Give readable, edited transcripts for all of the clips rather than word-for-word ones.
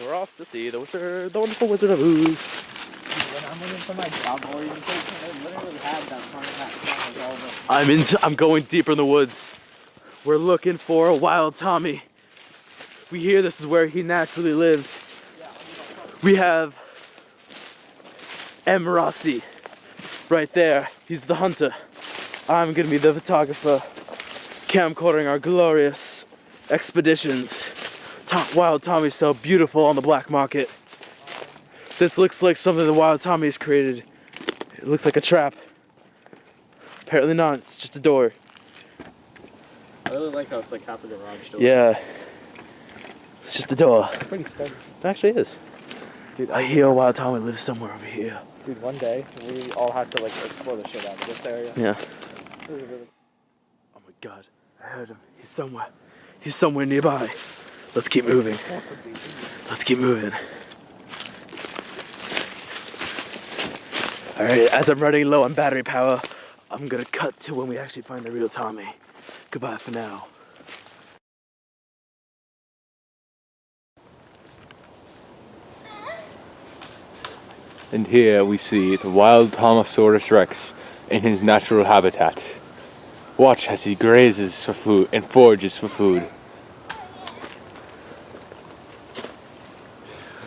We're off to see the wizard, the wonderful Wizard of Ooze. When I'm looking for my job orientation, I literally had that song all the I'm going deeper in the woods. We're looking for a wild Tommy. We hear this is where he naturally lives. We have M. Rossi right there. He's the hunter. I'm gonna be the photographer, camcording our glorious expeditions. Wild Tommy's so beautiful on the black market. This looks like something the Wild Tommy's created. It looks like a trap. Apparently not, it's just a door. I really like how it's like half a garage door. Yeah. It's just a door. It's pretty scary. It actually is. Dude, I hear Wild Tommy lives somewhere over here. Dude, one day we all have to like explore the shit out of this area. Yeah. Really, really. Oh my god. I heard him. He's somewhere. He's somewhere nearby. Let's keep moving. Let's keep moving. Alright, as I'm running low on battery power, I'm gonna cut to when we actually find the real Tommy. Goodbye for now. And here we see the wild Thomosaurus rex in his natural habitat. Watch as he grazes for food and forages for food.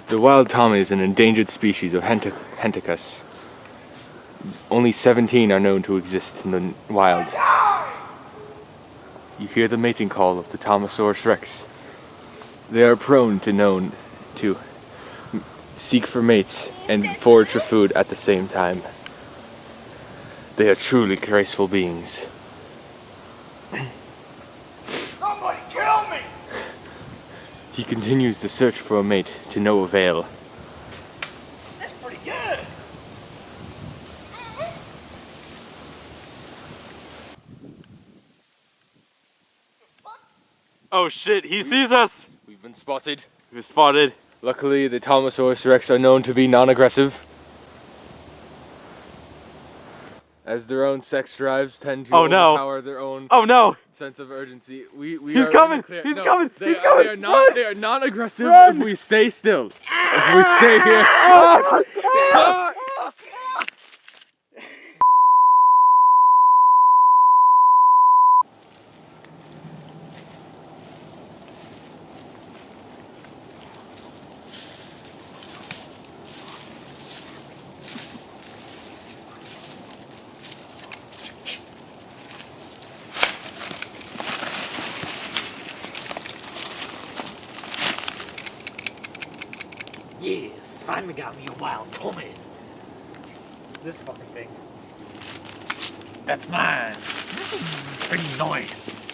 The wild Tommy is an endangered species of Henticus. Only 17 are known to exist in the wild. You hear the mating call of the Thomosaurus rex. They are prone to seek for mates and forage for food at the same time. They are truly graceful beings. Somebody kill me! He continues the search for a mate to no avail. That's pretty good. Oh shit, he sees us! We've been spotted. We're spotted. Luckily, the Thomosaurus rex are known to be non-aggressive, as their own sex drives tend to overpower their own sense of urgency. He's coming! He's coming! They are not aggressive if we stay still. If we stay here. Yes, finally got me a wild Tommy. What's this fucking thing? That's mine. Pretty nice.